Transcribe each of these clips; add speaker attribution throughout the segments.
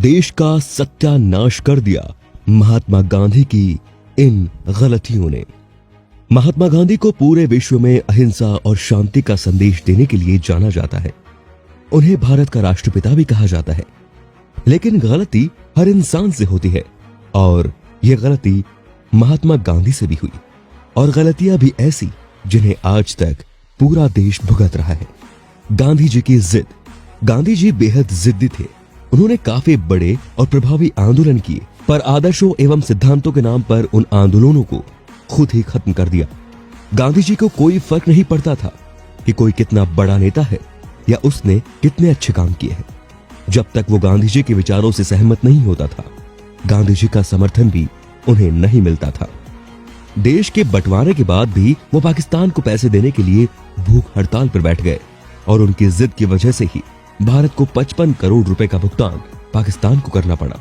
Speaker 1: देश का सत्यानाश कर दिया महात्मा गांधी की इन गलतियों ने। महात्मा गांधी को पूरे विश्व में अहिंसा और शांति का संदेश देने के लिए जाना जाता है। उन्हें भारत का राष्ट्रपिता भी कहा जाता है। लेकिन गलती हर इंसान से होती है और यह गलती महात्मा गांधी से भी हुई, और गलतियां भी ऐसी जिन्हें आज तक पूरा देश भुगत रहा है। गांधी जी की जिद। गांधी जी बेहद जिद्दी थे। उन्होंने काफी बड़े और प्रभावी आंदोलन किए, पर आदर्शों एवं सिद्धांतों के नाम पर उन आंदोलनों को खुद ही खत्म कर दिया। गांधी जी को कोई फर्क नहीं पड़ता था कि कोई कितना बड़ा नेता है या उसने कितने अच्छे काम किए हैं। जब तक वो गांधी जी के विचारों से सहमत नहीं होता था, गांधी जी का समर्थन भी उन्हें नहीं मिलता था। देश के बंटवारे के बाद भी वो पाकिस्तान को पैसे देने के लिए भूख हड़ताल पर बैठ गए, और उनकी जिद की वजह से ही भारत को 55 करोड़ रुपए का भुगतान पाकिस्तान को करना पड़ा।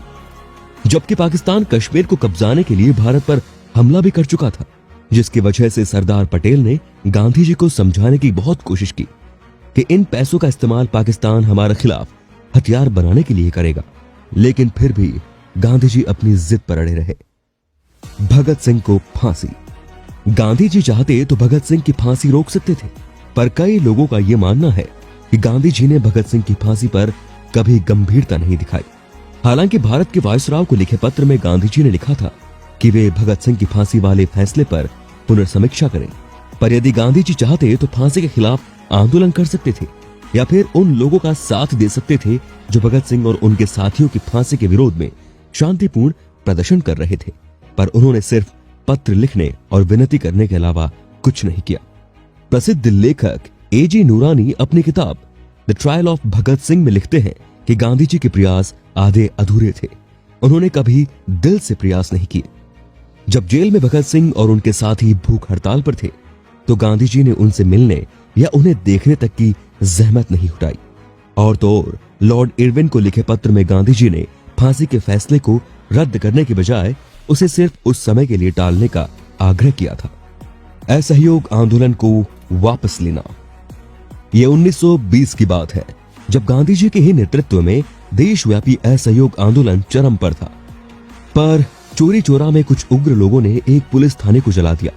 Speaker 1: जबकि पाकिस्तान कश्मीर को कब्जाने के लिए भारत पर हमला भी कर चुका था, जिसकी वजह से सरदार पटेल ने गांधी जी को समझाने की बहुत कोशिश की कि इन पैसों का इस्तेमाल पाकिस्तान हमारे खिलाफ हथियार बनाने के लिए करेगा। लेकिन फिर भी गांधी जी अपनी जिद पर अड़े रहे। भगत सिंह को फांसी। गांधी जी चाहते तो भगत सिंह की फांसी रोक सकते थे, पर कई लोगों का यह मानना है कि गांधी जी ने भगत सिंह की फांसी पर कभी गंभीरता नहीं दिखाई। हालांकि भारत के वायसराय को लिखे पत्र में गांधी जी ने लिखा था कि वे भगत सिंह की फांसी वाले फैसले पर पुनर्समीक्षा करें, पर यदि गांधी जी चाहते तो फांसी के खिलाफ आंदोलन कर सकते थे या फिर उन लोगों का साथ दे सकते थे जो भगत सिंह और उनके साथियों की फांसी के विरोध में शांतिपूर्ण प्रदर्शन कर रहे थे। पर उन्होंने सिर्फ पत्र लिखने और विनती करने के अलावा कुछ नहीं किया। प्रसिद्ध लेखक एजी नूरानी अपनी किताब the trial of Bhagat Singh में लिखते हैं कि गांधी जी के प्रयास आधे अधूरे थे। उन्होंने कभी दिल से प्रयास नहीं किए। जब जेल में भगत सिंह और उनके साथी भूख हड़ताल पर थे, तो गांधी जी ने उनसे मिलने या उन्हें देखने तक की जहमत नहीं उठाई। और तो और लॉर्ड इरविन को लिखे पत्र में गांधी जी ने फांसी के फैसले को रद्द करने के बजाय उसे सिर्फ उस समय के लिए टालने का आग्रह किया था। असहयोग आंदोलन को वापस लेना। यह 1920 की बात है, जब गांधी जी के ही नेतृत्व में देशव्यापी असहयोग आंदोलन चरम पर था। पर चोरी चोरा में कुछ उग्र लोगों ने एक पुलिस थाने को जला दिया।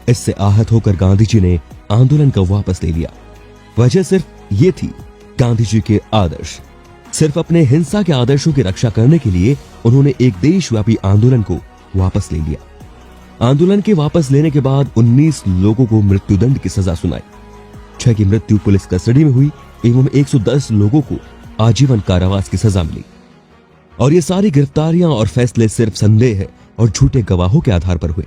Speaker 1: इससे आहत होकर गांधी जी ने आंदोलन को वापस ले लिया। वजह सिर्फ ये थी, गांधी जी के आदर्श। सिर्फ अपने हिंसा के आदर्शों की रक्षा करने के लिए उन्होंने एक देशव्यापी आंदोलन को वापस ले लिया। आंदोलन के वापस लेने के बाद 19 लोगों को मृत्युदंड की सजा सुनाई। 6 की मृत्यु पुलिस कस्टडी में हुई एवं 110 लोगों को आजीवन कारावास की सजा मिली। और ये सारी गिरफ्तारियां और फैसले सिर्फ संदेह और झूठे गवाहों के आधार पर हुए।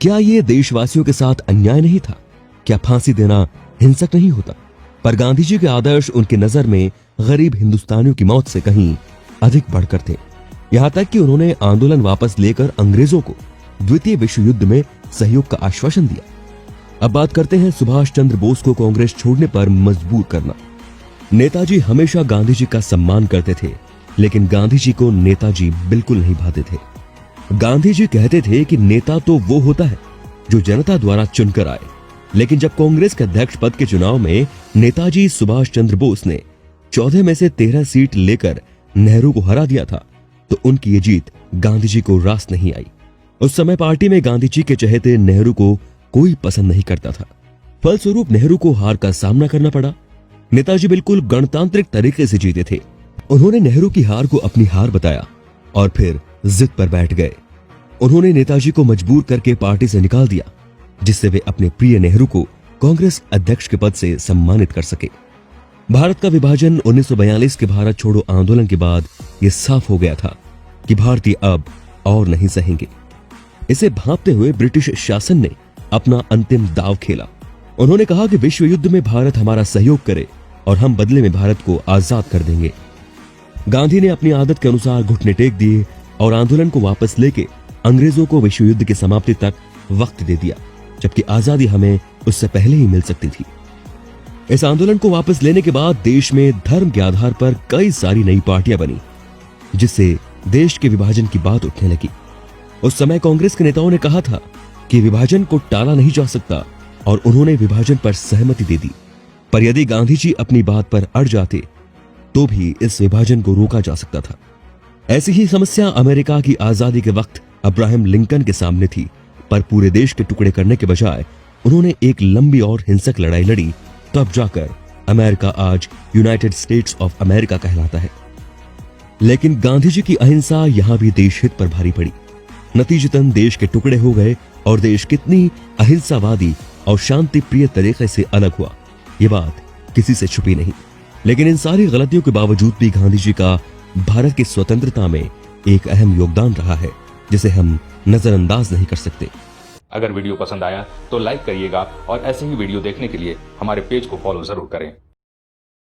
Speaker 1: क्या ये देशवासियों के साथ अन्याय नहीं था? क्या फांसी देना हिंसक नहीं होता? पर गांधी जी के आदर्श उनकी नजर में गरीब हिंदुस्तानियों की मौत से कहीं अधिक बढ़कर थे। यहां तक कि उन्होंने आंदोलन वापस लेकर अंग्रेजों को द्वितीय विश्व युद्ध में सहयोग का आश्वासन दिया। अब बात करते हैं सुभाष चंद्र बोस को कांग्रेस छोड़ने पर मजबूर करना। नेताजी हमेशा गांधी जी का सम्मान करते थे, लेकिन गांधी जी को नेताजी बिल्कुल नहीं भाते थे। गांधी जी कहते थे कि नेता तो वो होता है जो जनता द्वारा चुनकर आए। लेकिन जब कांग्रेस के अध्यक्ष पद के चुनाव में नेताजी सुभाष चंद्र बोस ने 14 में से 13 सीट लेकर नेहरू को हरा दिया था, तो उनकी ये जीत गांधी जी को रास नहीं आई। उस समय पार्टी में गांधी जी के चहेते नेहरू को कोई पसंद नहीं करता था। फलस्वरूप नेहरू को हार का सामना करना पड़ा। नेताजी बिल्कुल गणतांत्रिक तरीके से जीते थे। उन्होंने नेहरू की हार को अपनी हार बताया और फिर जिद पर बैठ गए। उन्होंने नेताजी को मजबूर करके पार्टी से निकाल दिया, जिससे वे अपने प्रिय नेहरू को कांग्रेस अध्यक्ष के पद से सम्मानित कर सके। भारत का विभाजन 1942 के भारत छोड़ो आंदोलन के बाद यह साफ हो गया था कि भारतीय अब और नहीं सहेंगे। इसे भांपते हुए ब्रिटिश शासन ने अपना अंतिम दांव खेला। उन्होंने कहा कि विश्व युद्ध में भारत हमारा सहयोग करे और हम बदले में भारत को आजाद कर देंगे। गांधी ने अपनी आदत के अनुसार घुटने टेक दिए और आंदोलन को वापस लेके अंग्रेजों को विश्व युद्ध की समाप्ति तक वक्त दे दिया, जबकि आजादी हमें उससे पहले ही मिल सकती थी। इस आंदोलन को वापस लेने के बाद देश में धर्म के आधार पर कई सारी नई पार्टियां बनी, जिससे देश के विभाजन की बात उठने लगी। उस समय कांग्रेस के नेताओं ने कहा था कि विभाजन को टाला नहीं जा सकता और उन्होंने विभाजन पर सहमति दे दी। पर यदि गांधी जी अपनी बात पर अड़ जाते तो भी इस विभाजन को रोका जा सकता था। ऐसी ही समस्या अमेरिका की आजादी के वक्त अब्राहम लिंकन के सामने थी, पर पूरे देश के टुकड़े करने के बजाय उन्होंने एक लंबी और हिंसक लड़ाई लड़ी, तब जाकर अमेरिका आज यूनाइटेड स्टेट्स ऑफ अमेरिका कहलाता है। लेकिन गांधी जी की अहिंसा यहां भी देश हित पर भारी पड़ी। नतीजतन देश के टुकड़े हो गए और देश कितनी अहिंसावादी और शांति प्रिय तरीके से अलग हुआ, ये बात किसी से छुपी नहीं। लेकिन इन सारी गलतियों के बावजूद भी गांधी जी का भारत की स्वतंत्रता में एक अहम योगदान रहा है, जिसे हम नजरअंदाज नहीं कर सकते।
Speaker 2: अगर वीडियो पसंद आया तो लाइक करिएगा और ऐसे ही वीडियो देखने के लिए हमारे पेज को फॉलो जरूर करें।